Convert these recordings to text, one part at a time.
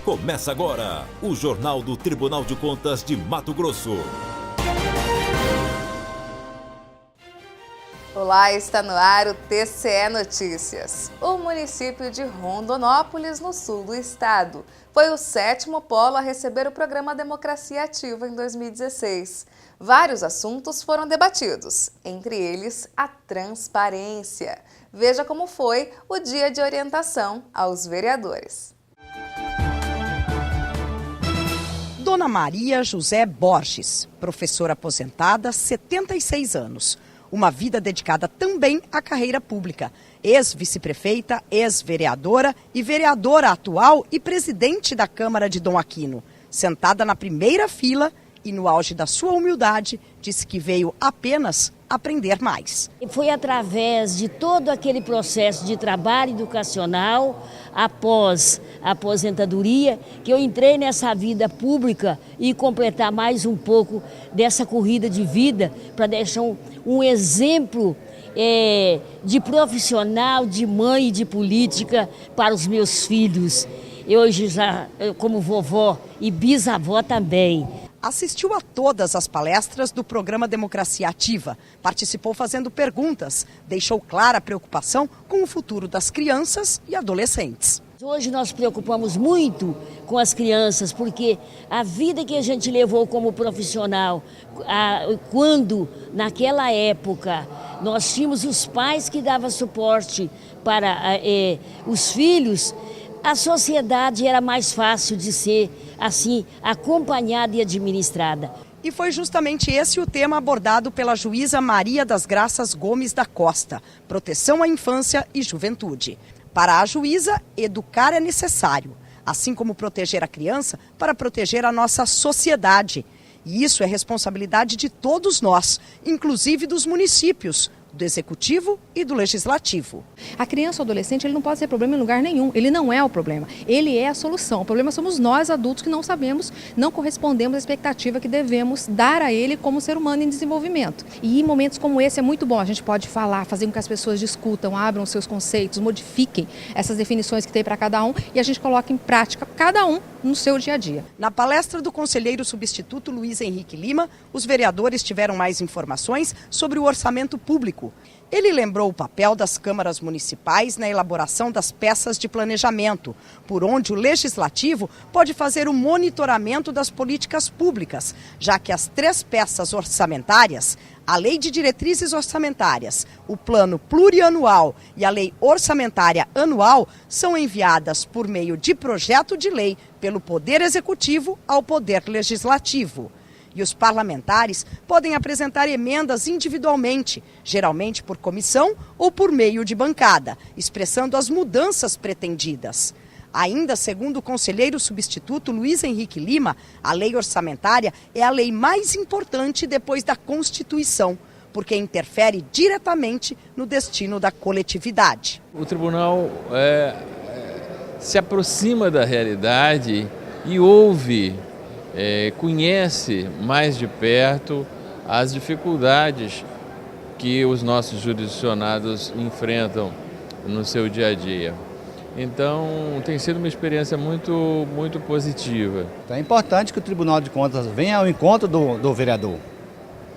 Começa agora o Jornal do Tribunal de Contas de Mato Grosso. Olá, está no ar o TCE Notícias. O município de Rondonópolis, no sul do estado, foi o 7º polo a receber o programa Democracia Ativa em 2016. Vários assuntos foram debatidos, entre eles a transparência. Veja como foi o dia de orientação aos vereadores. Dona Maria José Borges, professora aposentada, 76 anos. Uma vida dedicada também à carreira pública. Ex-vice-prefeita, ex-vereadora e vereadora atual e presidente da Câmara de Dom Aquino. Sentada na primeira fila e no auge da sua humildade, disse que veio apenas aprender mais. Foi através de todo aquele processo de trabalho educacional, após a aposentadoria, que eu entrei nessa vida pública e completar mais um pouco dessa corrida de vida para deixar um exemplo de profissional, de mãe e de política para os meus filhos. Eu hoje já como vovó e bisavó também. Assistiu a todas as palestras do programa Democracia Ativa, participou fazendo perguntas, deixou clara a preocupação com o futuro das crianças e adolescentes. Hoje nós preocupamos muito com as crianças, porque a vida que a gente levou como profissional, quando naquela época nós tínhamos os pais que davam suporte para os filhos, a sociedade era mais fácil de ser, assim, acompanhada e administrada. E foi justamente esse o tema abordado pela juíza Maria das Graças Gomes da Costa, proteção à infância e juventude. Para a juíza, educar é necessário, assim como proteger a criança para proteger a nossa sociedade. E isso é responsabilidade de todos nós, inclusive dos municípios, do Executivo e do Legislativo. A criança ou adolescente, ele não pode ser problema em lugar nenhum, ele não é o problema, ele é a solução. O problema somos nós, adultos, que não sabemos, não correspondemos à expectativa que devemos dar a ele como ser humano em desenvolvimento. E em momentos como esse é muito bom, a gente pode falar, fazer com que as pessoas discutam, abram seus conceitos, modifiquem essas definições que tem para cada um e a gente coloca em prática cada um no seu dia a dia. Na palestra do conselheiro substituto Luiz Henrique Lima, os vereadores tiveram mais informações sobre o orçamento público. Ele lembrou o papel das câmaras municipais na elaboração das peças de planejamento, por onde o Legislativo pode fazer o monitoramento das políticas públicas, já que as 3 peças orçamentárias, a Lei de Diretrizes Orçamentárias, o Plano Plurianual e a Lei Orçamentária Anual, são enviadas por meio de projeto de lei pelo Poder Executivo ao Poder Legislativo. E os parlamentares podem apresentar emendas individualmente, geralmente por comissão ou por meio de bancada, expressando as mudanças pretendidas. Ainda segundo o conselheiro substituto Luiz Henrique Lima, a lei orçamentária é a lei mais importante depois da Constituição, porque interfere diretamente no destino da coletividade. O tribunal se aproxima da realidade e ouve, conhece mais de perto as dificuldades que os nossos jurisdicionados enfrentam no seu dia a dia. Então, tem sido uma experiência muito positiva. É importante que o Tribunal de Contas venha ao encontro do vereador,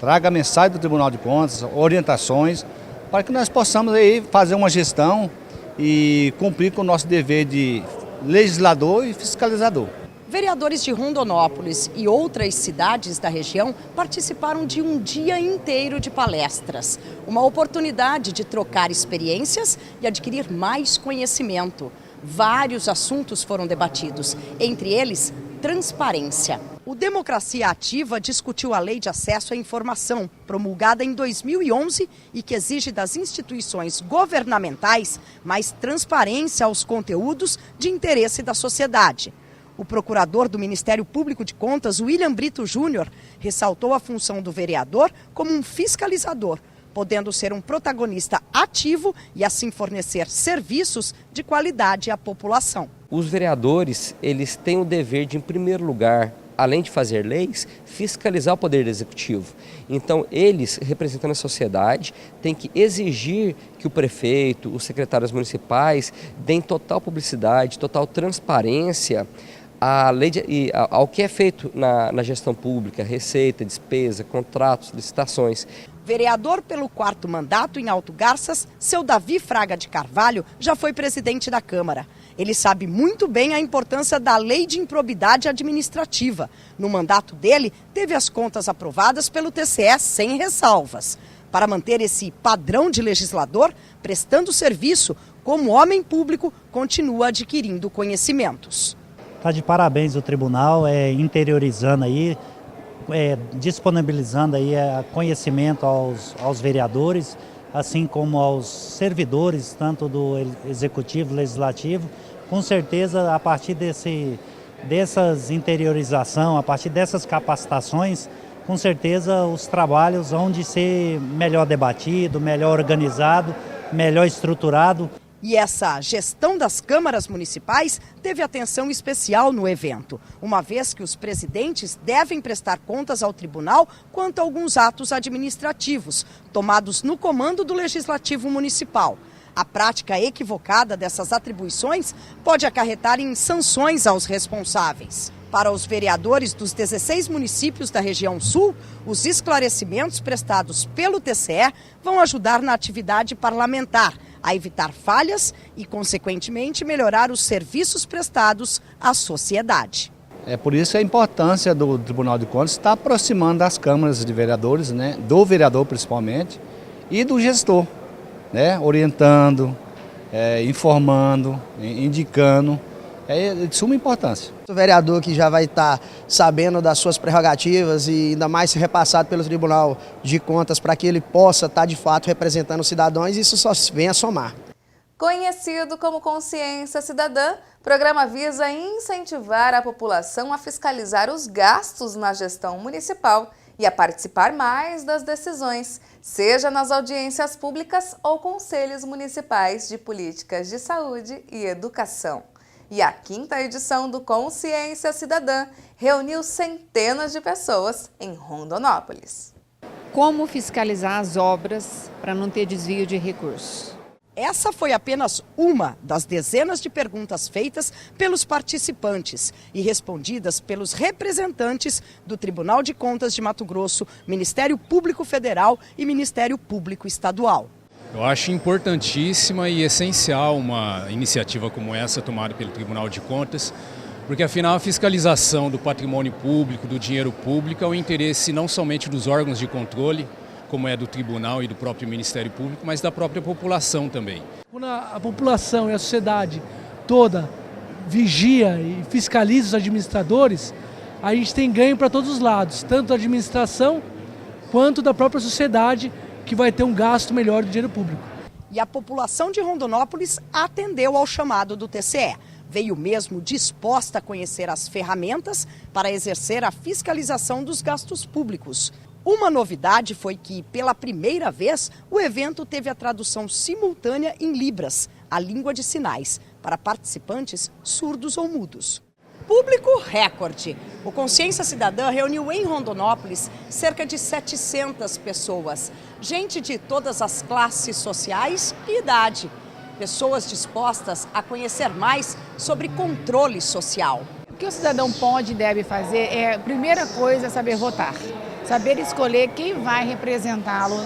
traga a mensagem do Tribunal de Contas, orientações, para que nós possamos aí fazer uma gestão e cumprir com o nosso dever de legislador e fiscalizador. Vereadores de Rondonópolis e outras cidades da região participaram de um dia inteiro de palestras. Uma oportunidade de trocar experiências e adquirir mais conhecimento. Vários assuntos foram debatidos, entre eles, transparência. O Democracia Ativa discutiu a Lei de Acesso à Informação, promulgada em 2011 e que exige das instituições governamentais mais transparência aos conteúdos de interesse da sociedade. O procurador do Ministério Público de Contas, William Brito Júnior, ressaltou a função do vereador como um fiscalizador, podendo ser um protagonista ativo e assim fornecer serviços de qualidade à população. Os vereadores, eles têm o dever de, em primeiro lugar, além de fazer leis, fiscalizar o poder executivo. Então, eles, representando a sociedade, têm que exigir que o prefeito, os secretários municipais deem total publicidade, total transparência ao que é feito na gestão pública, receita, despesa, contratos, licitações. Vereador pelo 4º mandato em Alto Garças, seu Davi Fraga de Carvalho já foi presidente da Câmara. Ele sabe muito bem a importância da Lei de Improbidade Administrativa. No mandato dele, teve as contas aprovadas pelo TCE sem ressalvas. Para manter esse padrão de legislador, prestando serviço, como homem público, continua adquirindo conhecimentos. Está de parabéns o tribunal, interiorizando aí, disponibilizando aí conhecimento aos vereadores, assim como aos servidores, tanto do Executivo, Legislativo. Com certeza, a partir dessas interiorização, a partir dessas capacitações, com certeza os trabalhos vão de ser melhor debatido, melhor organizado, melhor estruturado. E essa gestão das câmaras municipais teve atenção especial no evento, uma vez que os presidentes devem prestar contas ao tribunal quanto a alguns atos administrativos tomados no comando do Legislativo Municipal. A prática equivocada dessas atribuições pode acarretar em sanções aos responsáveis. Para os vereadores dos 16 municípios da região sul, os esclarecimentos prestados pelo TCE vão ajudar na atividade parlamentar, a evitar falhas e, consequentemente, melhorar os serviços prestados à sociedade. É por isso a importância do Tribunal de Contas estar aproximando das câmaras de vereadores, do vereador principalmente, e do gestor, orientando, informando, indicando. É de suma importância. O vereador que já vai estar sabendo das suas prerrogativas e ainda mais ser repassado pelo Tribunal de Contas para que ele possa estar de fato representando os cidadãos, isso só vem a somar. Conhecido como Consciência Cidadã, o programa visa incentivar a população a fiscalizar os gastos na gestão municipal e a participar mais das decisões, seja nas audiências públicas ou conselhos municipais de políticas de saúde e educação. E a 5ª edição do Consciência Cidadã reuniu centenas de pessoas em Rondonópolis. Como fiscalizar as obras para não ter desvio de recursos? Essa foi apenas uma das dezenas de perguntas feitas pelos participantes e respondidas pelos representantes do Tribunal de Contas de Mato Grosso, Ministério Público Federal e Ministério Público Estadual. Eu acho importantíssima e essencial uma iniciativa como essa tomada pelo Tribunal de Contas, porque afinal a fiscalização do patrimônio público, do dinheiro público, é o interesse não somente dos órgãos de controle, como é do Tribunal e do próprio Ministério Público, mas da própria população também. Quando a população e a sociedade toda vigia e fiscaliza os administradores, a gente tem ganho para todos os lados, tanto da administração quanto da própria sociedade, que vai ter um gasto melhor do dinheiro público. E a população de Rondonópolis atendeu ao chamado do TCE. Veio mesmo disposta a conhecer as ferramentas para exercer a fiscalização dos gastos públicos. Uma novidade foi que, pela primeira vez, o evento teve a tradução simultânea em Libras, a língua de sinais, para participantes surdos ou mudos. Público recorde. O Consciência Cidadã reuniu em Rondonópolis cerca de 700 pessoas. Gente de todas as classes sociais e idade. Pessoas dispostas a conhecer mais sobre controle social. O que o cidadão pode e deve fazer a primeira coisa é saber votar. Saber escolher quem vai representá-lo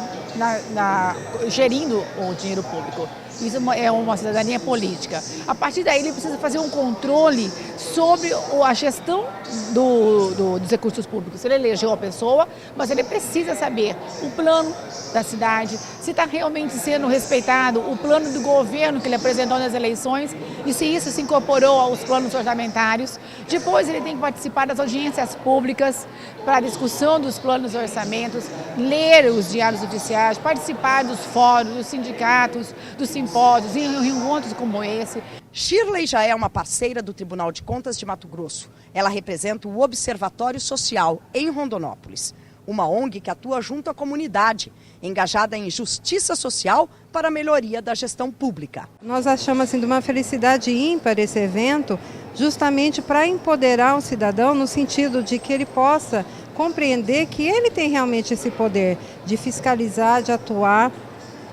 gerindo o dinheiro público. Isso é uma cidadania política. A partir daí ele precisa fazer um controle sobre a gestão dos recursos públicos. Ele elegeu a pessoa, mas ele precisa saber o plano da cidade, se está realmente sendo respeitado o plano do governo que ele apresentou nas eleições e se isso se incorporou aos planos orçamentários. Depois ele tem que participar das audiências públicas para a discussão dos planos e orçamentos, ler os diários oficiais, participar dos fóruns, dos sindicatos, dos simpósios, em encontros como esse. Shirley já é uma parceira do Tribunal de Contas de Mato Grosso. Ela representa o Observatório Social em Rondonópolis, uma ONG que atua junto à comunidade, engajada em justiça social para a melhoria da gestão pública. Nós achamos de uma felicidade ímpar esse evento, justamente para empoderar o cidadão no sentido de que ele possa compreender que ele tem realmente esse poder de fiscalizar, de atuar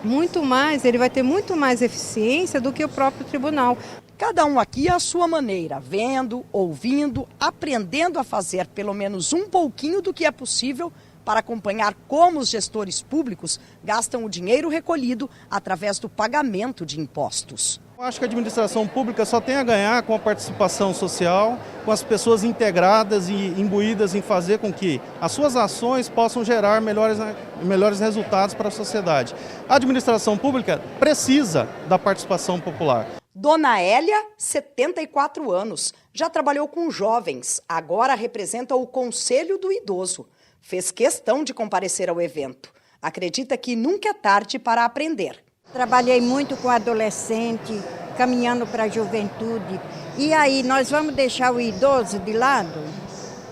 muito mais, ele vai ter muito mais eficiência do que o próprio tribunal. Cada um aqui à sua maneira, vendo, ouvindo, aprendendo a fazer pelo menos um pouquinho do que é possível para acompanhar como os gestores públicos gastam o dinheiro recolhido através do pagamento de impostos. Eu acho que a administração pública só tem a ganhar com a participação social, com as pessoas integradas e imbuídas em fazer com que as suas ações possam gerar melhores resultados para a sociedade. A administração pública precisa da participação popular. Dona Hélia, 74 anos, já trabalhou com jovens, agora representa o Conselho do Idoso. Fez questão de comparecer ao evento. Acredita que nunca é tarde para aprender. Trabalhei muito com adolescente, caminhando para a juventude. E aí, nós vamos deixar o idoso de lado?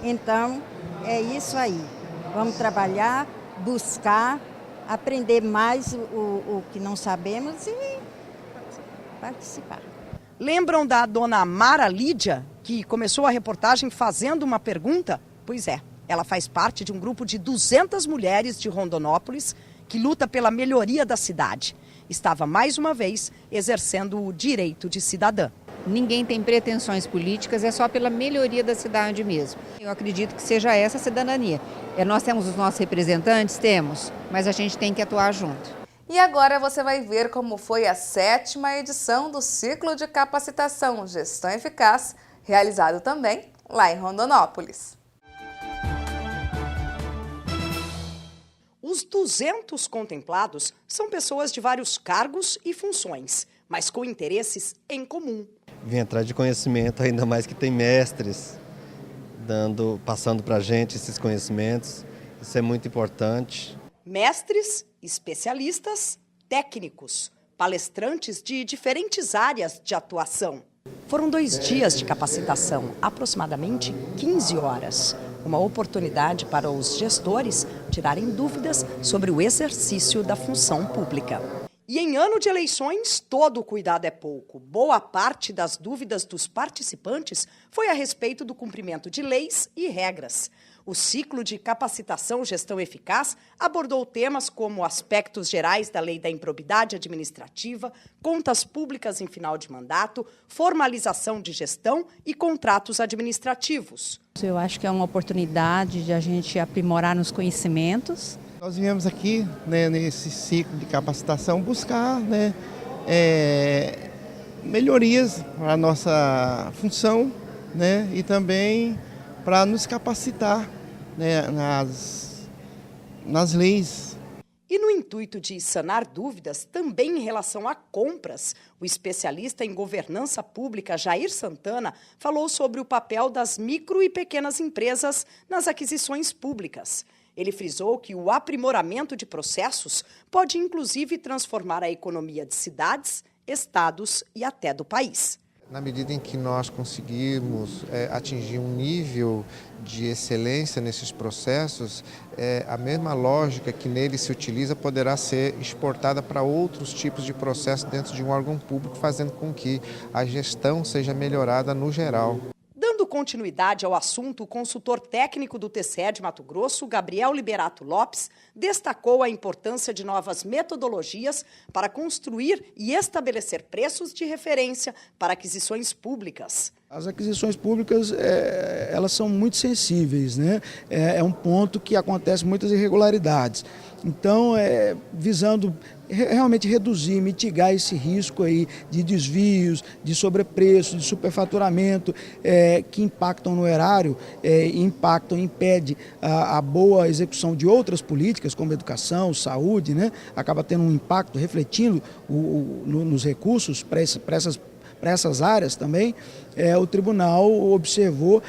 Então, é isso aí. Vamos trabalhar, buscar, aprender mais o que não sabemos e participar. Lembram da dona Mara Lídia, que começou a reportagem fazendo uma pergunta? Pois é, ela faz parte de um grupo de 200 mulheres de Rondonópolis que luta pela melhoria da cidade. Estava mais uma vez exercendo o direito de cidadã. Ninguém tem pretensões políticas, é só pela melhoria da cidade mesmo. Eu acredito que seja essa a cidadania. Nós temos os nossos representantes? Temos, mas a gente tem que atuar junto. E agora você vai ver como foi a 7ª edição do ciclo de capacitação Gestão Eficaz, realizado também lá em Rondonópolis. Os 200 contemplados são pessoas de vários cargos e funções, mas com interesses em comum. Vim atrás de conhecimento, ainda mais que tem mestres passando para a gente esses conhecimentos. Isso é muito importante. Mestres, especialistas, técnicos, palestrantes de diferentes áreas de atuação. Foram 2 dias de capacitação, aproximadamente 15 horas. Uma oportunidade para os gestores tirarem dúvidas sobre o exercício da função pública. E em ano de eleições, todo cuidado é pouco. Boa parte das dúvidas dos participantes foi a respeito do cumprimento de leis e regras. O ciclo de capacitação Gestão Eficaz abordou temas como aspectos gerais da lei da improbidade administrativa, contas públicas em final de mandato, formalização de gestão e contratos administrativos. Eu acho que é uma oportunidade de a gente aprimorar nos conhecimentos. Nós viemos aqui, nesse ciclo de capacitação, buscar melhorias para a nossa função, e também para nos capacitar nas leis. E no intuito de sanar dúvidas, também em relação a compras, o especialista em governança pública Jair Santana falou sobre o papel das micro e pequenas empresas nas aquisições públicas. Ele frisou que o aprimoramento de processos pode inclusive transformar a economia de cidades, estados e até do país. Na medida em que nós conseguirmos atingir um nível de excelência nesses processos, a mesma lógica que nele se utiliza poderá ser exportada para outros tipos de processos dentro de um órgão público, fazendo com que a gestão seja melhorada no geral. Dando continuidade ao assunto, o consultor técnico do TCE de Mato Grosso, Gabriel Liberato Lopes, destacou a importância de novas metodologias para construir e estabelecer preços de referência para aquisições públicas. As aquisições públicas, elas são muito sensíveis, É um ponto que acontece muitas irregularidades. Então, visando realmente reduzir, mitigar esse risco aí de desvios, de sobrepreço, de superfaturamento, que impactam no erário, impede a boa execução de outras políticas, como educação, saúde, acaba tendo um impacto, refletindo nos recursos para essas áreas também. O tribunal observou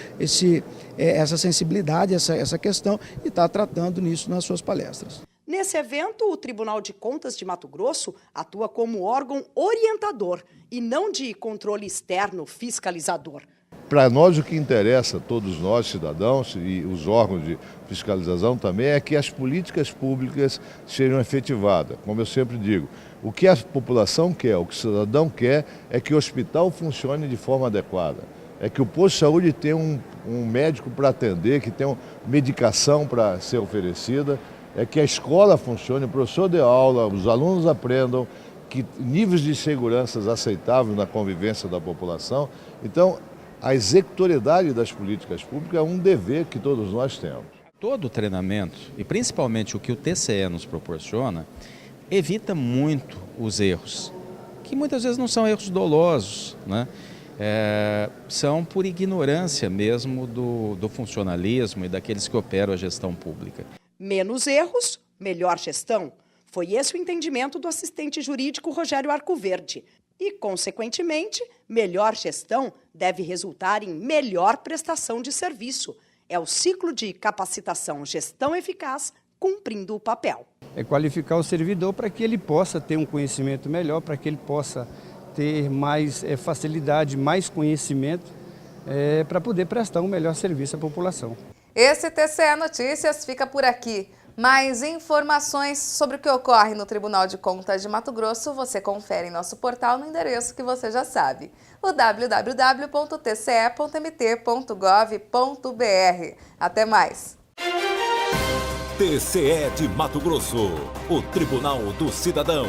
essa sensibilidade, essa questão, e está tratando nisso nas suas palestras. Nesse evento, o Tribunal de Contas de Mato Grosso atua como órgão orientador e não de controle externo fiscalizador. Para nós, o que interessa, todos nós, cidadãos e os órgãos de fiscalização também, é que as políticas públicas sejam efetivadas. Como eu sempre digo, o que a população quer, o que o cidadão quer, é que o hospital funcione de forma adequada. é que o posto de saúde tenha um médico para atender, que tenha medicação para ser oferecida, é que a escola funcione, o professor dê aula, os alunos aprendam, que níveis de segurança aceitáveis na convivência da população. Então, a executoriedade das políticas públicas é um dever que todos nós temos. Todo o treinamento, e principalmente o que o TCE nos proporciona, evita muito os erros, que muitas vezes não são erros dolosos, né? São por ignorância mesmo do funcionalismo e daqueles que operam a gestão pública. Menos erros, melhor gestão. Foi esse o entendimento do assistente jurídico Rogério Arcoverde. E, consequentemente, melhor gestão deve resultar em melhor prestação de serviço. É o ciclo de capacitação gestão eficaz cumprindo o papel. É qualificar o servidor para que ele possa ter um conhecimento melhor, para que ele possa ter mais facilidade, mais conhecimento, para poder prestar um melhor serviço à população. Esse TCE Notícias fica por aqui. Mais informações sobre o que ocorre no Tribunal de Contas de Mato Grosso você confere em nosso portal no endereço que você já sabe, o www.tce.mt.gov.br. Até mais! TCE de Mato Grosso, o Tribunal do Cidadão.